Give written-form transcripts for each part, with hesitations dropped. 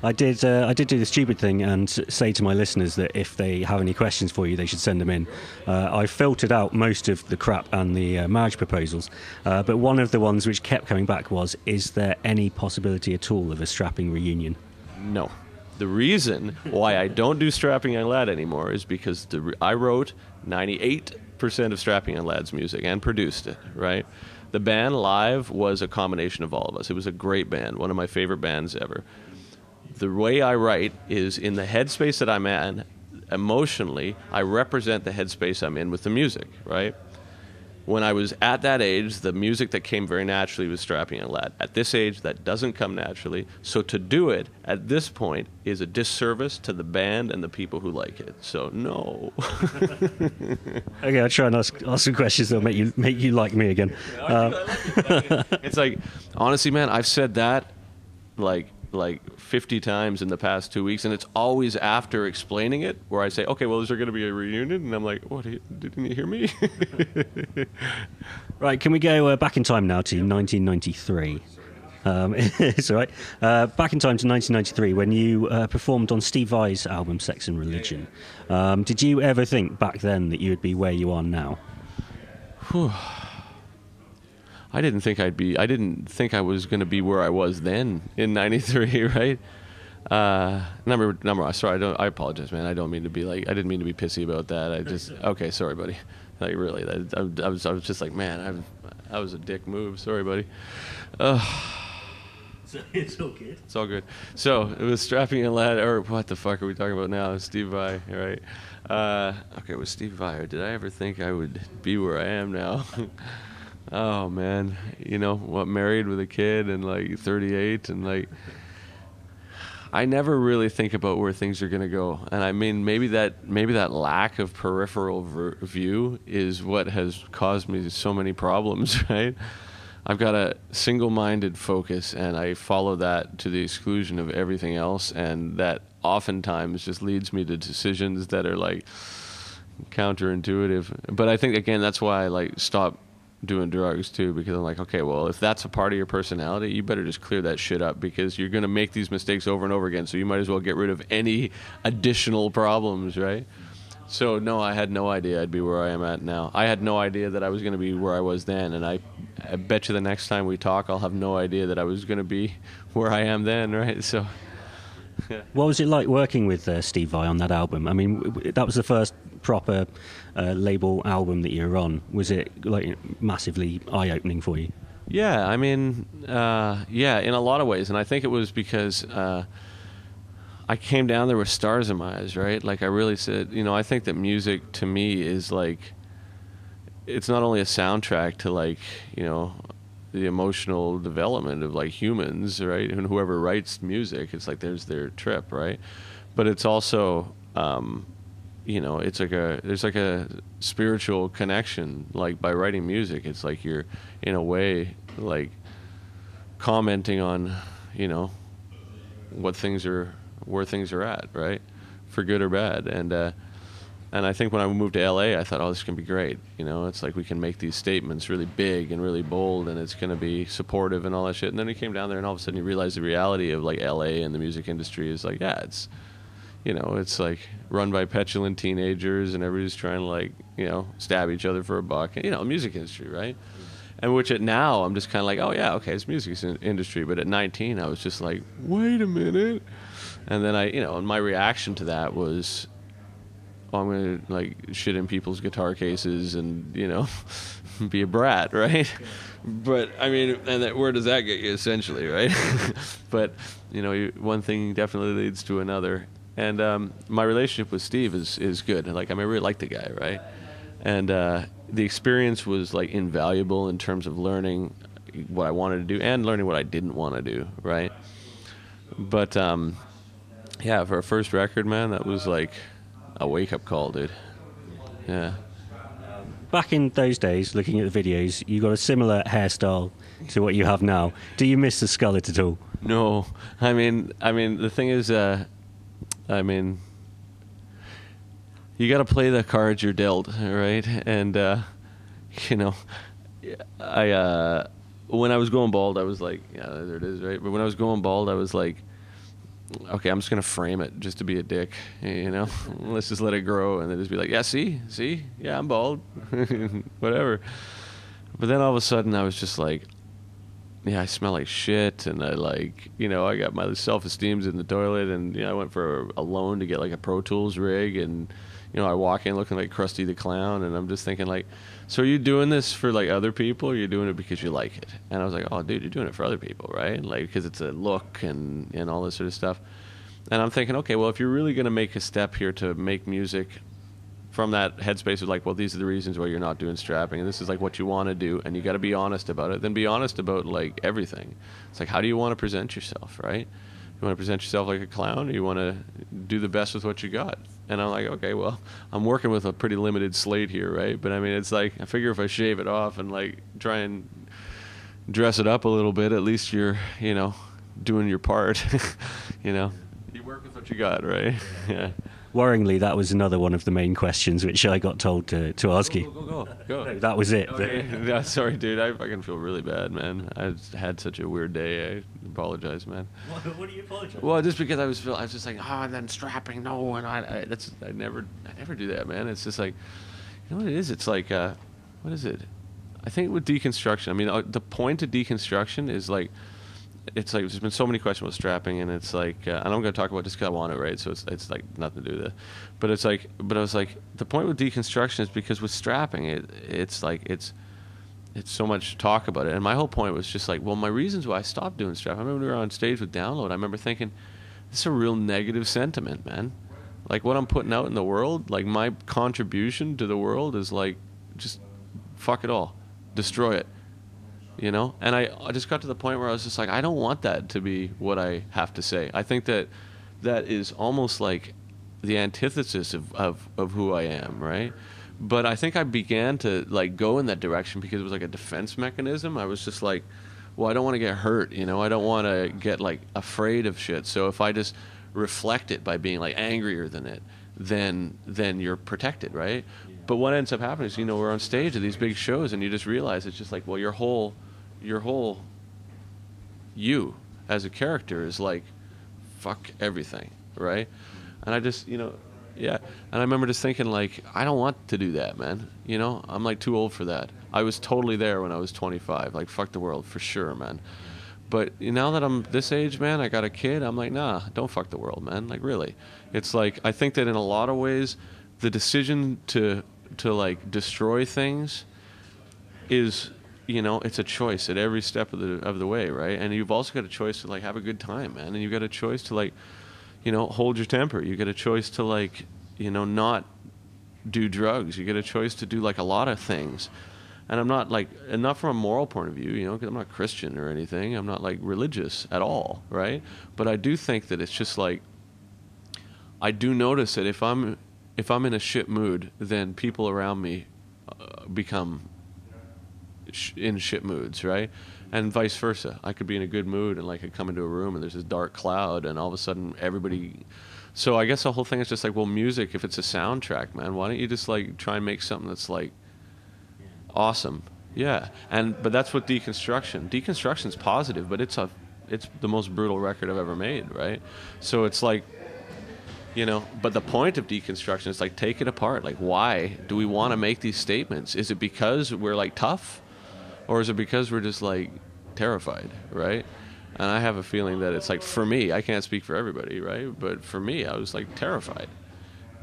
I did do the stupid thing and say to my listeners that if they have any questions for you, they should send them in. I filtered out most of the crap and the marriage proposals, but one of the ones which kept coming back was, is there any possibility at all of a strapping reunion? No. The reason why I don't do Strapping Young Lad anymore is because I wrote 98% of Strapping Young Lad's music and produced it, right? The band live was a combination of all of us. It was a great band, one of my favorite bands ever. The way I write is in the headspace that I'm in, emotionally, I represent the headspace I'm in with the music, right? When I was at that age, the music that came very naturally was Strapping Young Lad. At this age, that doesn't come naturally. So to do it at this point is a disservice to the band and the people who like it. So no. Okay, I'll try and ask some questions that'll make you like me again. It's like, honestly, man, I've said that like 50 times in the past 2 weeks, and it's always after explaining it where I say, okay, well, is there going to be a reunion? And I'm like, what, didn't you hear me? Right, can we go back in time now to 1993? It's all right. Back in time to 1993 when you performed on Steve Vai's album Sex and Religion. Did you ever think back then that you would be where you are now? I didn't think I was going to be where I was then in 93, right? Sorry, I apologize, man. I didn't mean to be pissy about that. Okay, sorry, buddy. Like, really, I was just like, man, that was a dick move. Sorry, buddy. It's all good. It's all good. So, it was Strapping Young Lad, or what the fuck are we talking about now? Steve Vai, right? Okay, it was Steve Vai. Did I ever think I would be where I am now? Oh man, married with a kid and like 38 and like, I never really think about where things are gonna go. And I mean, maybe that lack of peripheral view is what has caused me so many problems, right? I've got a single-minded focus and I follow that to the exclusion of everything else, and that oftentimes just leads me to decisions that are like counterintuitive. But I think again, that's why I like stop doing drugs too, because I'm like, okay, well, if that's a part of your personality, you better just clear that shit up, because you're going to make these mistakes over and over again, so you might as well get rid of any additional problems, right? So no, I had no idea I'd be where I am at now. I had no idea that I was going to be where I was then, and I bet you the next time we talk, I'll have no idea that I was going to be where I am then, right? So yeah. What was it like working with Steve Vai on that album? I mean, that was the first proper label album that you were on. Was it like massively eye-opening for you? Yeah, I mean, in a lot of ways. And I think it was because I came down there with stars in my eyes, right? Like I really said, I think that music to me is like, it's not only a soundtrack to like, the emotional development of like humans, right? And whoever writes music, it's like there's their trip, right? But it's also, it's like there's like a spiritual connection. Like by writing music, it's like you're in a way like commenting on, where things are at, right? For good or bad. And I think when I moved to LA, I thought, oh, this is going to be great. It's like we can make these statements really big and really bold, and it's going to be supportive and all that shit. And then you came down there, and all of a sudden you realize the reality of like LA and the music industry is like, yeah, it's, it's like run by petulant teenagers, and everybody's trying to like, stab each other for a buck. And, music industry, right? And which now I'm just kind of like, oh yeah, okay, it's music industry. But at 19, I was just like, wait a minute. And then and my reaction to that was, I'm going to like shit in people's guitar cases and, be a brat, right? Yeah. But I mean, and where does that get you essentially, right? But, one thing definitely leads to another. And my relationship with Steve is good. Like, I really like the guy, right? And the experience was like invaluable in terms of learning what I wanted to do and learning what I didn't want to do, right? But for a first record, man, that was like a wake-up call, dude. Yeah. Back in those days, looking at the videos, you got a similar hairstyle to what you have now. Do you miss the skullet at all? No. I mean, the thing is, you got to play the cards you're dealt, right? And, when I was going bald, I was like, yeah, there it is, right? But when I was going bald, I was like, okay, I'm just gonna frame it just to be a dick, you know. Let's just let it grow, and then just be like, yeah, see, yeah, I'm bald, whatever. But then all of a sudden, I was just like, yeah, I smell like shit, and I like, you know, I got my self-esteem's in the toilet, and, you know, I went for a loan to get like a Pro Tools rig, and, you know, I walk in looking like Krusty the Clown, and I'm just thinking like, so are you doing this for like other people, or are you doing it because you like it? And I was like, oh, dude, you're doing it for other people, right? Like, because it's a look and all this sort of stuff. And I'm thinking, okay, well, if you're really going to make a step here to make music from that headspace of like, well, these are the reasons why you're not doing strapping, and this is like what you want to do, and you got to be honest about it, then be honest about like everything. It's like, how do you want to present yourself, right? You want to present yourself like a clown, or you want to do the best with what you got? And I'm like, okay, well, I'm working with a pretty limited slate here, right? But I mean, it's like, I figure if I shave it off and like try and dress it up a little bit, at least you're, you know, doing your part. You know, you work with what you got, right? Yeah. Worryingly, that was another one of the main questions which I got told to ask you. Go. No, that was it. Okay. Yeah, sorry, dude. I fucking feel really bad, man. I had such a weird day. I apologize, man. What do you apologize? Well, just because I was just like, oh, and then strapping, no, and I never do that, man. It's just like, you know what it is? It's like, what is it? I think with deconstruction, I mean, the point of deconstruction is like, it's like there's been so many questions about strapping, and it's like, and I'm going to talk about just because I want it, right? So it's like nothing to do with it, but it's like, but I was like, the point with deconstruction is because with strapping, it's like it's so much talk about it, and my whole point was just like, well, my reasons why I stopped doing strapping. I remember when we were on stage with Download, I remember thinking, this is a real negative sentiment, man. Like what I'm putting out in the world, like my contribution to the world is like, just fuck it all, destroy it. You know, and I just got to the point where I was just like, I don't want that to be what I have to say. I think that is almost like the antithesis of who I am, right? But I think I began to like go in that direction because it was like a defense mechanism. I was just like, well, I don't want to get hurt, you know, I don't want to get like afraid of shit. So if I just reflect it by being like angrier than it, then you're protected, right? Yeah. But what ends up happening is, you know, we're on stage at these big shows, and you just realize it's just like, well, your whole you as a character is like, fuck everything, right? And I just, you know, yeah. And I remember just thinking like, I don't want to do that, man. You know, I'm like too old for that. I was totally there when I was 25, like fuck the world for sure, man. But now that I'm this age, man, I got a kid, I'm like, nah, don't fuck the world, man. Like really. It's like, I think that in a lot of ways, the decision to like destroy things is, you know, it's a choice at every step of the way, right? And you've also got a choice to like have a good time, man. And you've got a choice to like, you know, hold your temper. You get a choice to like, you know, not do drugs. You get a choice to do like a lot of things. And I'm not like, and not from a moral point of view, you know, because I'm not Christian or anything. I'm not like religious at all, right? But I do think that it's just like, I do notice that if I'm in a shit mood, then people around me become in shit moods, right? And vice versa. I could be in a good mood and like I come into a room and there's this dark cloud and all of a sudden everybody. So I guess the whole thing is just like, well, music, if it's a soundtrack, man, why don't you just like try and make something that's like awesome? Yeah. But that's what deconstruction's positive, but it's the most brutal record I've ever made, right? So it's like, you know, but the point of deconstruction is like, take it apart. Like, why do we want to make these statements? Is it because we're like tough? Or is it because we're just like terrified, right? And I have a feeling that it's like, for me, I can't speak for everybody, right? But for me, I was like terrified,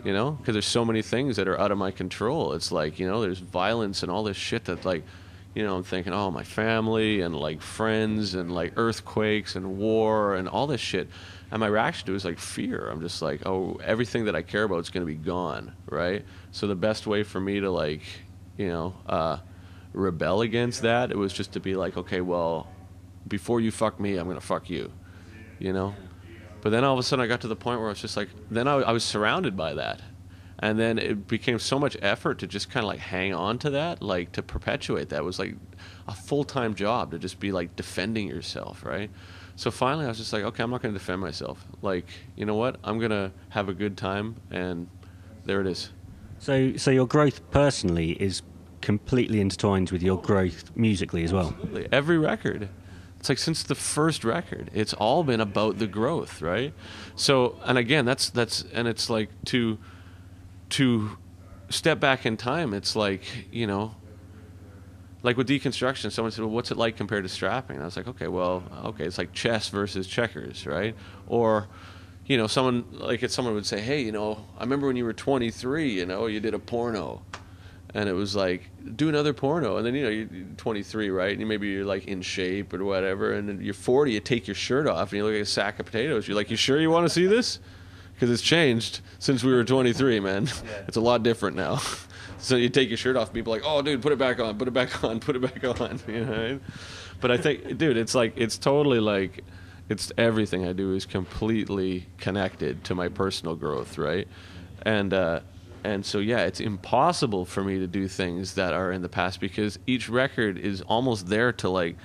you know, because there's so many things that are out of my control. It's like, you know, there's violence and all this shit that like, you know, I'm thinking, oh, my family and like friends and like earthquakes and war and all this shit. And my reaction to it was like fear. I'm just like, oh, everything that I care about is going to be gone, right? So the best way for me to like, you know, rebel against that, it was just to be like, okay, well, before you fuck me, I'm going to fuck you, you know? But then all of a sudden I got to the point where I was just like, then I was surrounded by that. And then it became so much effort to just kind of like hang on to that, like to perpetuate that. It was like a full-time job to just be like defending yourself, right? So finally I was just like, okay, I'm not going to defend myself. Like, you know what? I'm going to have a good time, and there it is. So your growth personally is completely intertwined with your growth musically as well. Absolutely. Every record. It's like since the first record, it's all been about the growth, right? So, and again, that's and it's like to step back in time, it's like, you know, like with Deconstruction, someone said, well, what's it like compared to strapping? And I was like, okay, it's like chess versus checkers, right? Or, you know, someone would say, hey, you know, I remember when you were 23, you know, you did a porno. And it was like, do another porno. And then, you know, you're 23, right? And maybe you're like in shape or whatever. And then you're 40, you take your shirt off and you look like a sack of potatoes. You're like, you sure you want to see this? Because it's changed since we were 23, man. Yeah. It's a lot different now. So you take your shirt off, people are like, oh, dude, put it back on, put it back on, put it back on. You know what I mean? But I think, dude, it's like, it's totally like, it's everything I do is completely connected to my personal growth, right? And so, yeah, it's impossible for me to do things that are in the past because each record is almost there to, like,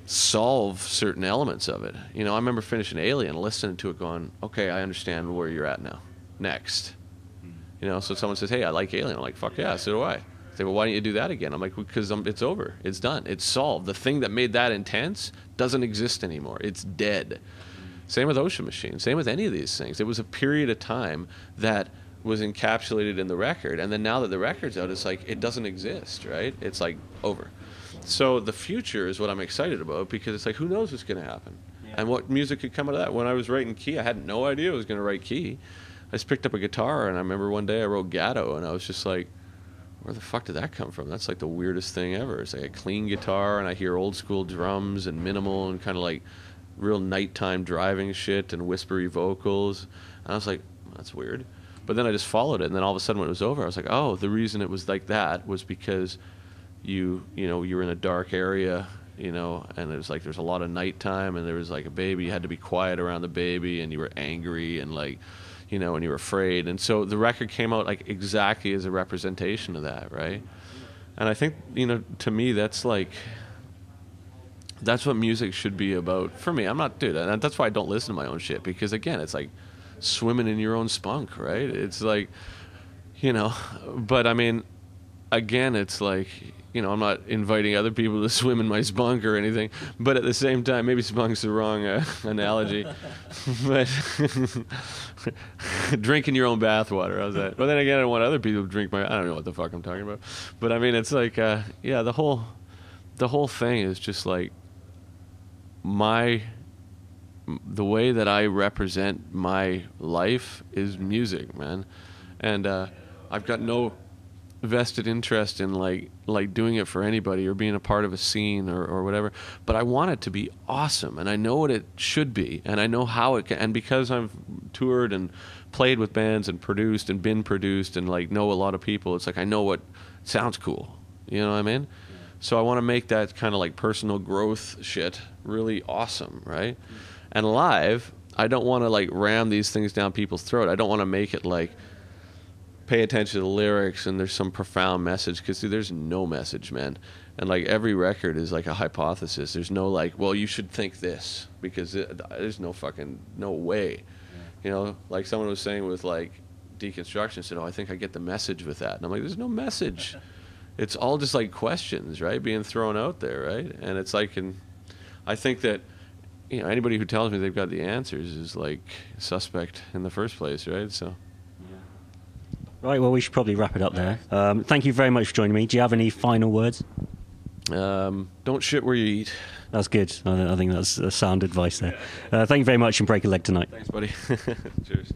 solve certain elements of it. You know, I remember finishing Alien, listening to it going, okay, I understand where you're at now. Next. You know, so someone says, hey, I like Alien. I'm like, fuck yeah, so do I. They say, well, why don't you do that again? I'm like, because it's over. It's done. It's solved. The thing that made that intense doesn't exist anymore. It's dead. Same with Ocean Machine. Same with any of these things. It was a period of time that was encapsulated in the record, and then now that the record's out, it's like it doesn't exist, right? It's like over. So the future is what I'm excited about because it's like who knows what's going to happen, and what music could come out of that. When I was writing Key, I had no idea I was going to write Key. I just picked up a guitar, and I remember one day I wrote Gatto, and I was just like, where the fuck did that come from? That's like the weirdest thing ever. It's like a clean guitar, and I hear old school drums and minimal and kind of like real nighttime driving shit and whispery vocals, and I was like, that's weird. But then I just followed it, and then all of a sudden when it was over, I was like, oh, the reason it was like that was because you were in a dark area, you know, and it was like there's a lot of nighttime, and there was like a baby, you had to be quiet around the baby, and you were angry, and like, you know, and you were afraid. And so the record came out like exactly as a representation of that, right? And I think, you know, to me, that's like, that's what music should be about. For me, I'm not, dude, and that's why I don't listen to my own shit, because again, it's like, swimming in your own spunk, right? It's like, you know, but I mean, again, it's like, you know, I'm not inviting other people to swim in my spunk or anything, but at the same time, maybe spunk's the wrong analogy, but drinking your own bathwater, how's that? But then again, I don't want other people to drink my, I don't know what the fuck I'm talking about, but I mean, it's like, yeah, the whole thing is just like the way that I represent my life is music, man. And I've got no vested interest in like doing it for anybody or being a part of a scene or whatever. But I want it to be awesome, and I know what it should be, and I know how it can. And because I've toured and played with bands and produced and been produced and like know a lot of people, it's like I know what sounds cool. You know what I mean? Yeah. So I want to make that kind of like personal growth shit really awesome, right? And live, I don't want to like ram these things down people's throat. I don't want to make it like pay attention to the lyrics and there's some profound message, because there's no message, man. And like every record is like a hypothesis. There's no like, well, you should think this, because there's no way. Yeah. You know, like someone was saying with like Deconstruction, said, oh, I think I get the message with that. And I'm like, there's no message. It's all just like questions, right, being thrown out there, right? And it's like, and I think that, you know, anybody who tells me they've got the answers is like suspect in the first place, right? So, right. Well, we should probably wrap it up there. Thank you very much for joining me. Do you have any final words? Don't shit where you eat. That's good. I think that's sound advice there. Thank you very much, and break a leg tonight. Thanks, buddy. Cheers.